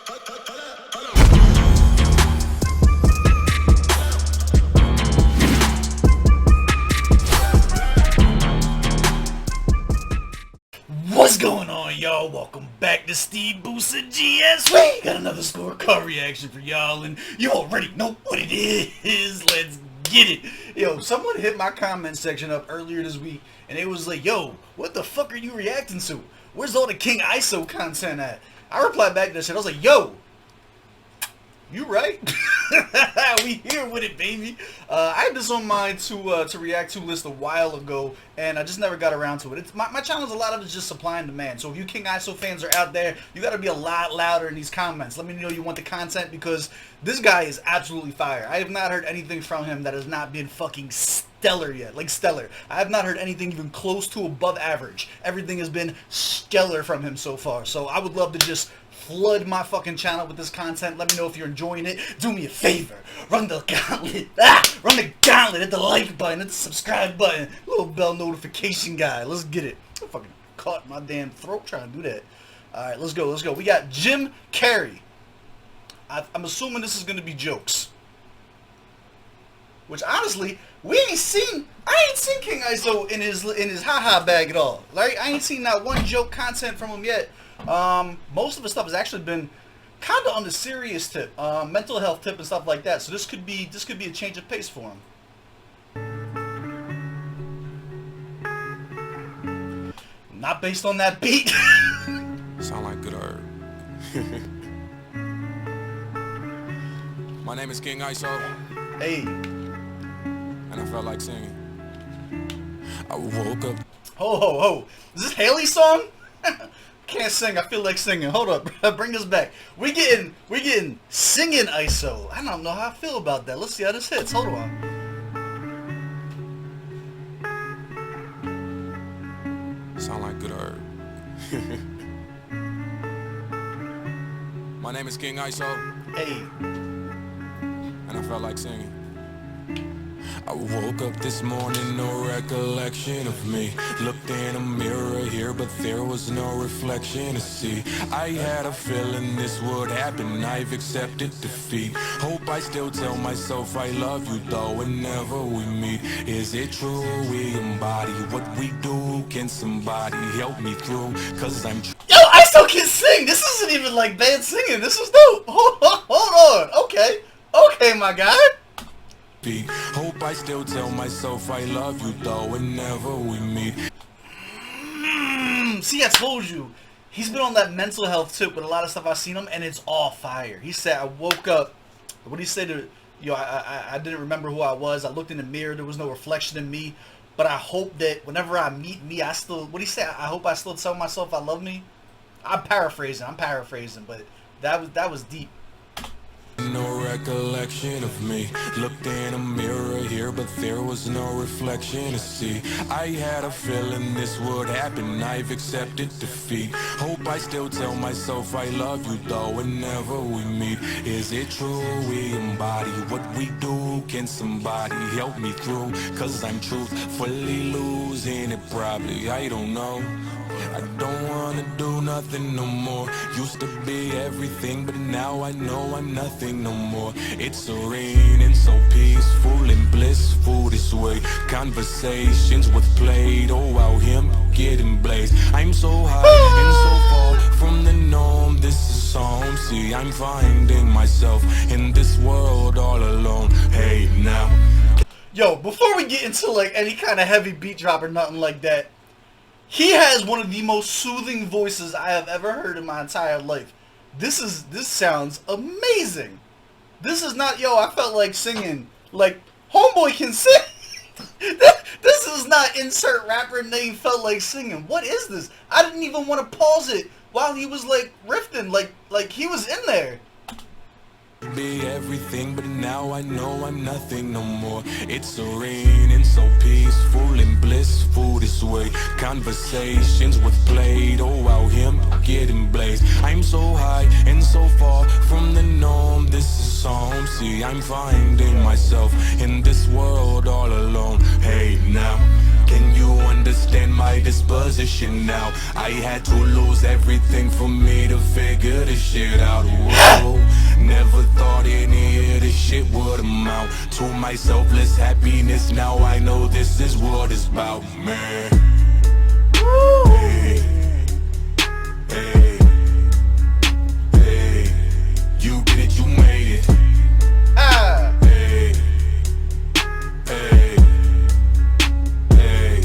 What's going on, y'all? Welcome back to SteveBussaGS. We got another scorecard reaction for y'all, and you already know what it is. Let's get it. Yo, someone hit my comment section up earlier this week, and it was like, yo, what the fuck are you reacting to? Where's all the King ISO content at? I replied back to that shit. I was like, yo, you right? We here with it, baby. I had this on my to react to list a while ago, and I just never got around to it. It's my channel is a lot of it's just supply and demand. So if you King ISO fans are out there, you got to be a lot louder in these comments. Let me know you want the content, because this guy is absolutely fire. I have not heard anything from him that has not been fucking stellar yet. Like stellar. I have not heard anything even close to above average. Everything has been stellar from him so far. So I would love to just flood my fucking channel with this content. Let me know if you're enjoying it. Do me a favor. Run the gauntlet. Run the gauntlet. Hit the like button. Hit the subscribe button. Little bell notification guy. Let's get it. I fucking caught my damn throat trying to do that. Alright, let's go. Let's go. We got Jim Carrey. I'm assuming this is going to be jokes. Which, honestly, I ain't seen King ISO in his haha bag at all. Like, I ain't seen not one joke content from him yet. Most of his stuff has actually been kind of on the serious tip, mental health tip and stuff like that. So this could be a change of pace for him. Not based on that beat. Sound like good herb. My name is King ISO. Hey. And I felt like singing. I woke up. Ho ho ho. Is this Haley's song? Can't sing. I feel like singing. Hold up. Bring us back. We getting singing ISO. I don't know how I feel about that. Let's see how this hits. Hold on. Sound like good herb. My name is King ISO. Hey. And I felt like singing. I woke up this morning, no recollection of me. Looked in a mirror here, but there was no reflection to see. I had a feeling this would happen, I've accepted defeat. Hope I still tell myself I love you, though whenever we meet. Is it true we embody what we do? Can somebody help me through? Cause I'm Yo, ISO can sing! This isn't even like bad singing, this is dope! Hold on, okay. Okay, my guy. Hope I still tell myself I love you, though whenever we meet. See, I told you. He's been on that mental health tip with a lot of stuff I've seen him, and it's all fire. He said, I woke up, what did he say to, I didn't remember who I was. I looked in the mirror, there was no reflection in me. But I hope that whenever I meet me, I still, what did he say? I hope I still tell myself I love me. I'm paraphrasing, but that was deep. No recollection of me. Looked in a mirror here, but there was no reflection to see. I had a feeling this would happen, I've accepted defeat. Hope I still tell myself I love you, though whenever we meet. Is it true we embody what we do? Can somebody help me through? Cause I'm truthfully losing it probably, I don't know. I don't wanna do nothing no more. Used to be everything, but now I know I'm nothing no more. It's serene and so peaceful and blissful this way. Conversations with played, oh wow, him getting blazed. I'm so high and so far from the norm, this is home. See, I'm finding myself in this world all alone. Hey now. Yo, before we get into like any kind of heavy beat drop or nothing like that, he has one of the most soothing voices I have ever heard in my entire life. This sounds amazing. This is not, yo, I felt like singing. Like, homeboy can sing. This is not insert rapper name felt like singing. What is this? I didn't even want to pause it while he was like riffing, like he was in there. Be everything, but now I know I'm nothing no more. It's serene and so peaceful and blissful this way. Conversations with played, oh wow, him getting blazed. I'm so high and so far from the norm, this is home. See, I'm finding myself in this world all alone. Hey now, can you understand my disposition now? I had to lose everything for me to figure this shit out. Never thought any of this shit would amount to my selfless happiness. Now I know this is what it's about, man. Hey, hey, hey, you did it, you made it. Hey, hey, hey,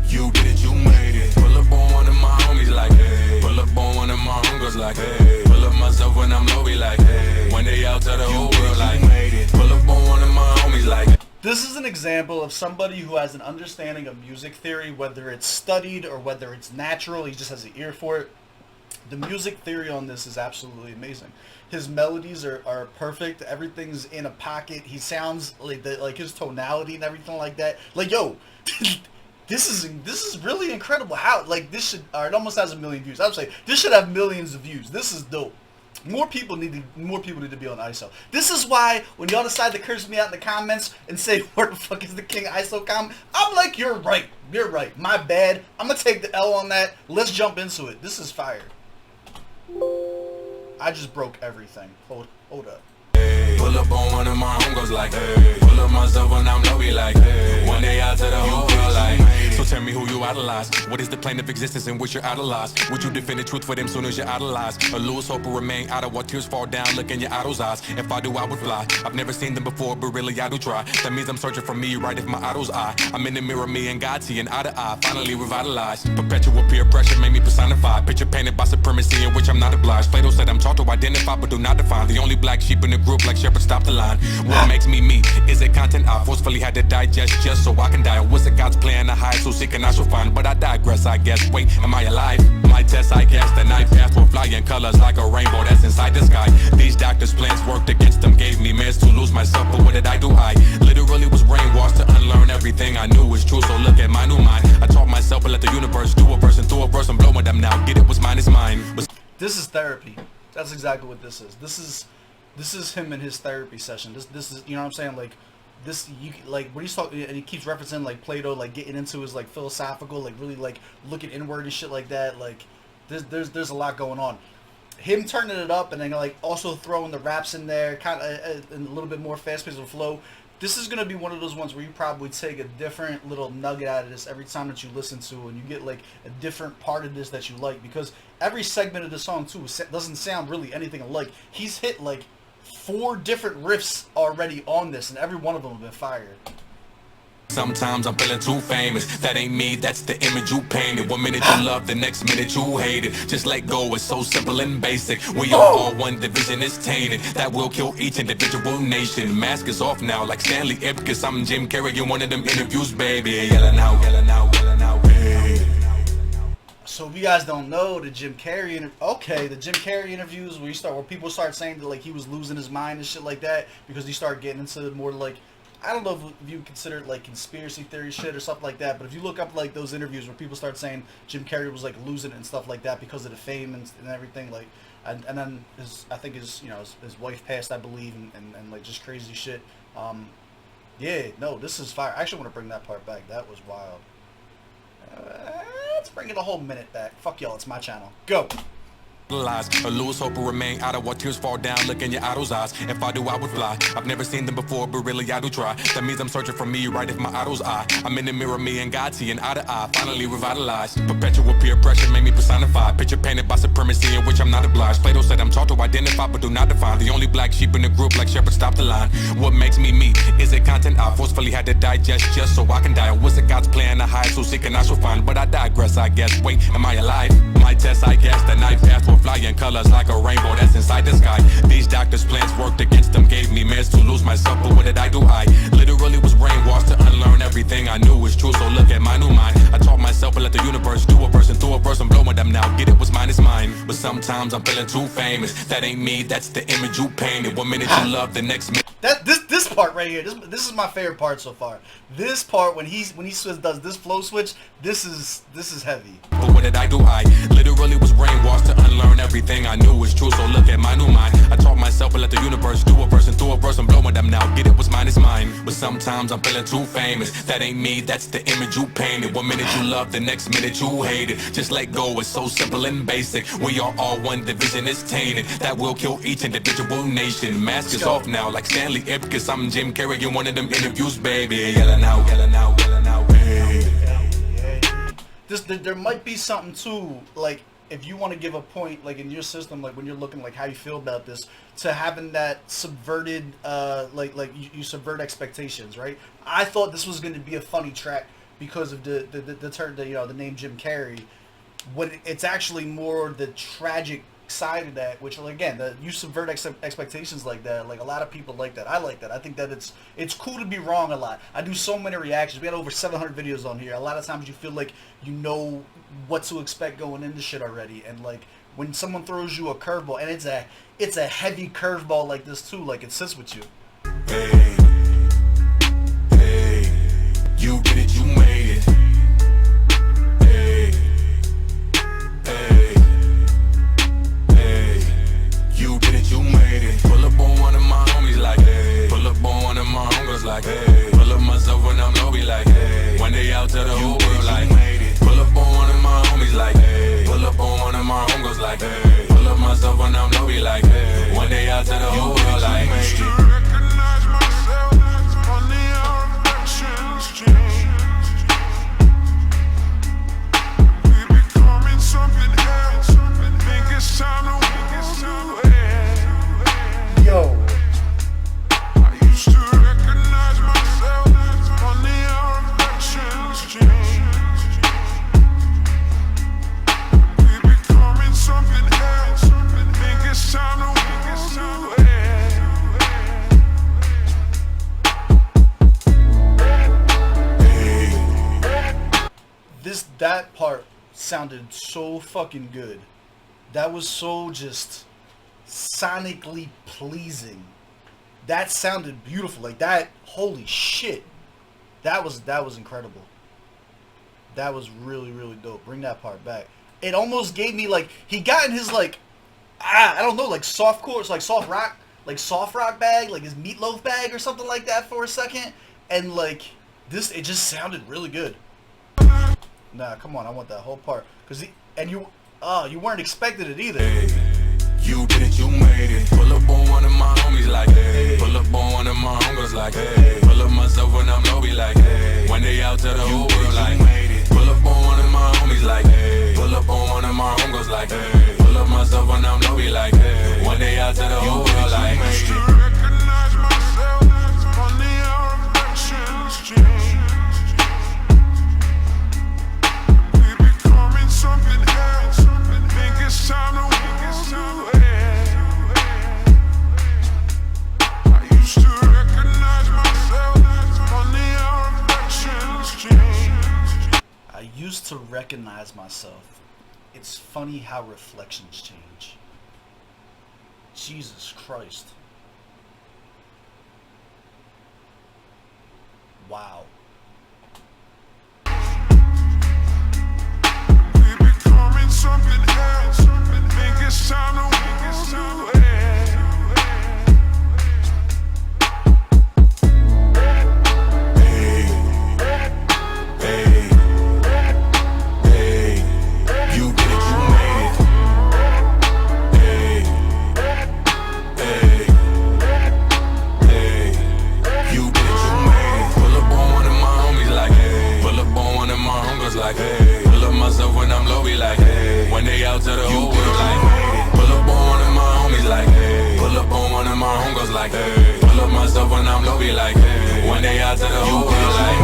you did it, you made it. Pull up on one of my homies like, hey. Pull up on one of my homegirls like, hey. Pull up myself when I'm low, be like, hey. One day out to the whole world like, made it. Pull up on one of my homies like. This is an example of somebody who has an understanding of music theory, whether it's studied or whether it's natural. He just has an ear for it. The music theory on this is absolutely amazing. His melodies are perfect. Everything's in a pocket. He sounds like his tonality and everything like that. Like, yo, this is really incredible. How, like, this should, or it almost has 1 million views. I would say this should have millions of views. This is dope. More people need to be on ISO. This is why when y'all decide to curse me out in the comments and say where the fuck is the king of ISO comment, I'm like, you're right. You're right. My bad. I'm gonna take the L on that. Let's jump into it. This is fire. I just broke everything. Hold up. Hey, pull up on one of my homegirls like, hey. Pull up myself when I'm low, be like, hey. One day out to the whole world like. So tell me who you idolize. What is the plane of existence in which you're idolized? Would you defend the truth for them soon as you're idolized? Or lose hope or remain out of what tears fall down? Look in your idol's eyes. If I do, I would fly. I've never seen them before, but really I do try. That means I'm searching for me, right? If my idol's eye, I'm in the mirror, me and God seeing eye to eye. Finally revitalized. Perpetual peer pressure made me personified. Picture painted by supremacy in which I'm not obliged. Plato said I'm taught to identify, but do not define. The only black sheep in the group, like Shepherd, stop the line. What makes me me? Is it content I forcefully had to digest just so I can die? Or was it God's plan to hide so seeking I shall find? But I digress, I guess. Wait, am I alive? My test, I guess. The night past will fly in colors like a rainbow that's inside the sky. These doctors' plans worked against them, gave me meds to lose myself. But what did I do? I literally was brainwashed to unlearn everything I knew was true. So look at my new mind. I taught myself and let the universe do a verse and through a verse. I'm blowing them now. Get it? What's mine is mine. This is therapy. That's exactly what this is. This is him in his therapy session. This is, you know what I'm saying? Like, this, you like when he's talking and he keeps referencing like Plato, like getting into his like philosophical, like really like looking inward and shit like that. Like, there's a lot going on. Him turning it up and then like also throwing the raps in there, kind of a little bit more fast-paced of flow. This is gonna be one of those ones where you probably take a different little nugget out of this every time that you listen to, and you get like a different part of this that you like, because every segment of the song too doesn't sound really anything alike. He's hit like 4 different riffs already on this, and every one of them have been fired. Sometimes I'm feeling too famous. That ain't me, that's the image you painted. 1 minute you love, the next minute you hate it. Just let go, it's so simple and basic. We are all one, division is tainted. That will kill each individual nation. Mask is off now, like Stanley Ipkiss. I'm Jim Carrey in one of them interviews, baby. Yelling out, yelling out, yelling out, hey. So if you guys don't know, the Jim Carrey interviews where people start saying that like he was losing his mind and shit like that, because he started getting into more like, I don't know if you consider it like conspiracy theory shit or something like that, but if you look up like those interviews where people start saying Jim Carrey was like losing it and stuff like that because of the fame and everything, like, and then I think his wife passed, I believe, and like just crazy shit. Yeah, no, this is fire. I actually want to bring that part back. That was wild. Let's bring it a whole minute back. Fuck y'all, it's my channel. Go. Lies, or lose hope or remain out of what tears fall down. Look in your idol's eyes. If I do, I would fly. I've never seen them before, but really I do try. That means I'm searching for me, right? If my idol's eye, I'm in the mirror, me and God seeing eye to eye. Finally revitalized. Perpetual peer pressure made me personified. Picture painted by supremacy in which I'm not obliged. Plato said I'm taught to identify, but do not define. The only black sheep in the group, like Shepherd, stop the line. What makes me me? Is it content I forcefully had to digest just so I can die? Or was it God's plan to hide so seeking I shall find? But I digress, I guess. Wait, am I alive? My test, I guess. The night past will fly in colors like a rainbow that's inside the sky. These doctors' plans worked against them, gave me meds to lose myself. But what did I do? I literally was brainwashed to unlearn everything I knew was true. So look at my new mind. I taught myself and let the universe do a verse and through a verse. I'm blowing them now. Get it? What's mine is mine. But sometimes I'm feeling too famous. That ain't me. That's the image you painted. 1 minute you love, the next minute. This part right here. This is my favorite part so far. This part when he does this flow switch. This is heavy. But what did I do? I literally was brainwashed to unlearn everything I knew was true. So look at my new mind. I taught myself myself and let the universe do a verse and through a verse. I'm blowing them now. Get it, what's mine is mine. But sometimes I'm feeling too famous. That ain't me, that's the image you painted. One minute you love, the next minute you hate it. Just let go, it's so simple and basic. We are all one, division is tainted. That will kill each individual nation. Mask is off now, like Stanley Ipkiss. I'm Jim Carrey in one of them interviews, baby. Yelling out, yelling out, yelling out, hey. There might be something too, like, if you want to give a point, like in your system, like when you're looking, like how you feel about this, to having that subverted, like you subvert expectations, right? I thought this was going to be a funny track because of the name Jim Carrey. When it's actually more the tragic side of that, which, again, you subvert expectations like that. Like, a lot of people like that. I like that. I think that it's cool to be wrong a lot. I do so many reactions. We had over 700 videos on here. A lot of times you feel like you know what to expect going into shit already, and like when someone throws you a curveball, and it's a heavy curveball like this too, like it sits with you. Hey, hey, you did it, you made it. Hey, hey, hey, you did it, you made it. Pull up on one of my homies like, hey. Pull up on one of my homies like, hey. Pull up myself when I'm low, be like, hey. One day out to the whole world like, pull up on one of my homies like, hey. Pull up on one of my homies like, hey. Pull up myself when I'm low, be like, hey. One day out to the whole world like, hey. Recognize myself on the reflections change. We becoming something else. Think it's time to move away. Yo. I used to recognize myself on the reflections change. We becoming something else. Think it's time to move away. That part sounded so fucking good. That was so just sonically pleasing. That sounded beautiful. Like that, holy shit. That was incredible. That was really, really dope. Bring that part back. It almost gave me, like, he got in his, like, I don't know, like soft chords, like soft rock bag, like his meatloaf bag or something like that for a second. And like this, it just sounded really good. Nah, come on, I want that whole part. You weren't expecting it either. Hey, you did it, you made it. Pull up on one of my homies like, hey. Pull up on one of my homies like, hey. Pull up myself when I'm low, be like, hey. One day out to the whole world like, pull up on one of my homies like, hey. Pull up on one of my homies like, hey. Pull up myself when I'm low, be like, hey. One day out to the whole world like, Used to recognize myself on the reflections change. We becoming something else. Think it's time to move away. I used to recognize myself on the reflections change. I used to recognize myself. It's funny how reflections change. Jesus Christ. Wow. We becoming something else. Think it's time to move away. hey, hey, hey, you did it, you made it. Hey, hey, hey, you did it, you made it. Pull up on one of my homies like, hey. Pull up on one of my homies like, hey. Pull up myself when I'm low, be like, hey. One day out to the whole world like, pull up on one of my homies like, hey. Pull up on one of my homies like, hey. Pull up myself when I'm low, be like, hey. One day out to the whole world like,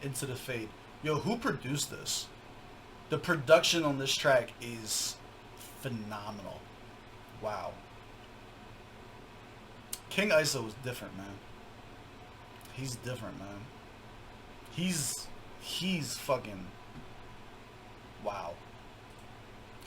Into the Fade. Yo, who produced this? The production on this track is phenomenal. Wow. King ISO is different, man. He's different, man. He's fucking wow.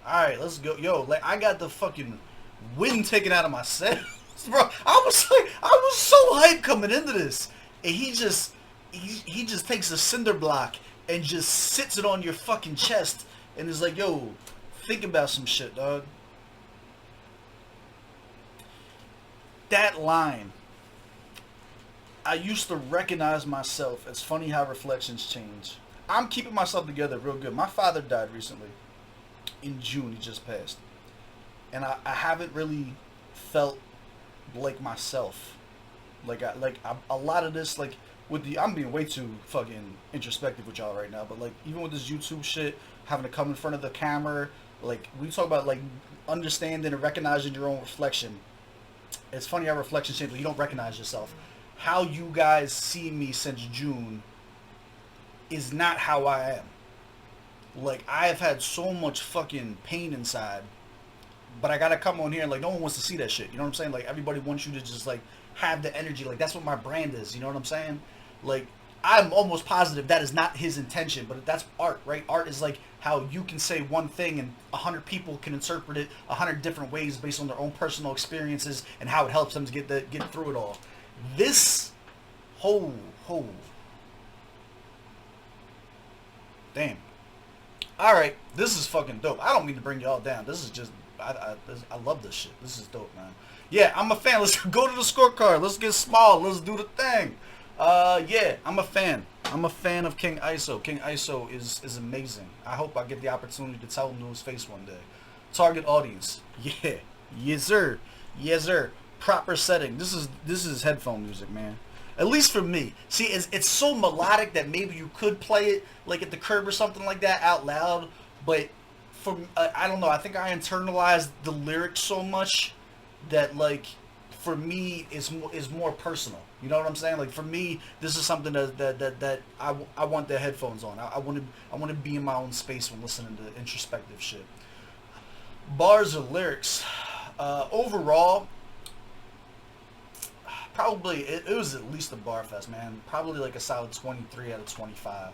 Alright, let's go. Yo, like, I got the fucking wind taken out of my sails, bro. I was so hyped coming into this, and he just takes a cinder block and just sits it on your fucking chest, and is like, yo, think about some shit, dog. That line, I used to recognize myself. It's funny how reflections change. I'm keeping myself together real good. My father died recently. In June, he just passed. And I haven't really felt like myself. A lot of this, like, I'm being way too fucking introspective with y'all right now, but, like, even with this YouTube shit, having to come in front of the camera, like, we talk about, like, understanding and recognizing your own reflection. It's funny how reflections change when you don't recognize yourself. How you guys see me since June is not how I am. Like, I have had so much fucking pain inside, but I gotta come on here and, like, no one wants to see that shit. You know what I'm saying? Like, everybody wants you to just, like, have the energy. Like, that's what my brand is. You know what I'm saying? Like, I'm almost positive that is not his intention, but that's art, right? Art is like how you can say one thing and 100 people can interpret it 100 different ways based on their own personal experiences and how it helps them to get through it all. This damn. Alright, this is fucking dope. I don't mean to bring y'all down. This is just, I love this shit. This is dope, man. Yeah, I'm a fan. Let's go to the scorecard. Let's get small. Let's do the thing. Yeah, I'm a fan. I'm a fan of King ISO. King ISO is amazing. I hope I get the opportunity to tell him to his face one day. Target audience. Yeah. Yes, sir. Yes, sir. Proper setting. This is headphone music, man. At least for me. See, it's so melodic that maybe you could play it like at the curb or something like that out loud. But for I don't know. I think I internalized the lyrics so much that, like, for me is more personal. You know what I'm saying? Like, for me, this is something that I want the headphones on. I want to be in my own space when listening to introspective shit. Bars or lyrics. Overall, probably it was at least a bar fest, man. Probably like a solid 23 out of 25.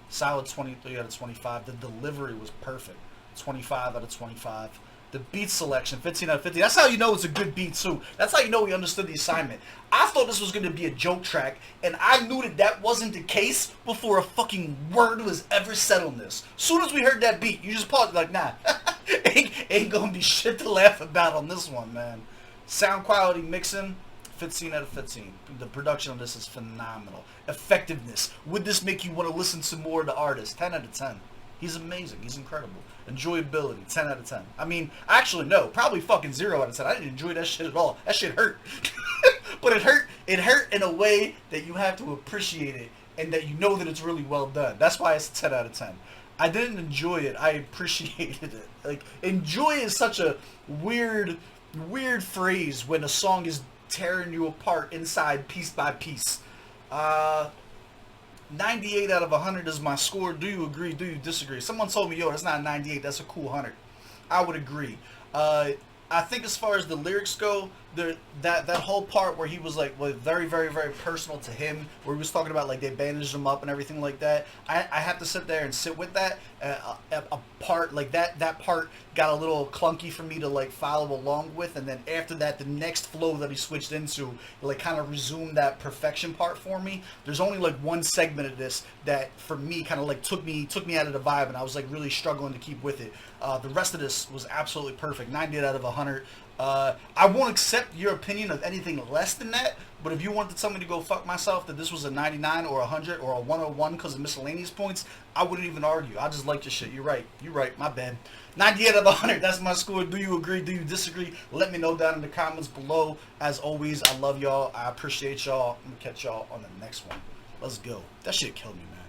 Solid 23 out of 25. The delivery was perfect. 25 out of 25. The beat selection, 15 out of 50. That's how you know it's a good beat, too. That's how you know we understood the assignment. I thought this was going to be a joke track, and I knew that wasn't the case before a fucking word was ever said on this. Soon as we heard that beat, you just paused like, nah, ain't going to be shit to laugh about on this one, man. Sound quality, mixing, 15 out of 15. The production on this is phenomenal. Effectiveness. Would this make you want to listen to more of the artist? 10 out of 10. He's amazing. He's incredible. Enjoyability, 10 out of 10. I mean, actually, no. Probably fucking 0 out of 10. I didn't enjoy that shit at all. That shit hurt. But it hurt. It hurt in a way that you have to appreciate it and that you know that it's really well done. That's why it's a 10 out of 10. I didn't enjoy it. I appreciated it. Like, enjoy is such a weird phrase when a song is tearing you apart inside piece by piece. 98 out of 100 is my score. Do you agree? Do you disagree? Someone told me, yo, that's not a 98. That's a cool 100. I would agree. I think as far as the lyrics go, that whole part where he was like, very, very, very personal to him, where he was talking about like they bandaged him up and everything like that. I have to sit there and sit with that. A part like that part got a little clunky for me to like follow along with, and then after that, the next flow that he switched into like kind of resumed that perfection part for me. There's only like one segment of this that for me kind of like took me out of the vibe, and I was like really struggling to keep with it. The rest of this was absolutely perfect. 98 out of 100. I won't accept your opinion of anything less than that, but if you wanted to tell me to go fuck myself that this was a 99 or a 100 or a 101 because of miscellaneous points, I wouldn't even argue. I just like your shit. You're right. My bad. 98 out of 100. That's my score. Do you agree? Do you disagree? Let me know down in the comments below. As always, I love y'all. I appreciate y'all. I'm going to catch y'all on the next one. Let's go. That shit killed me, man.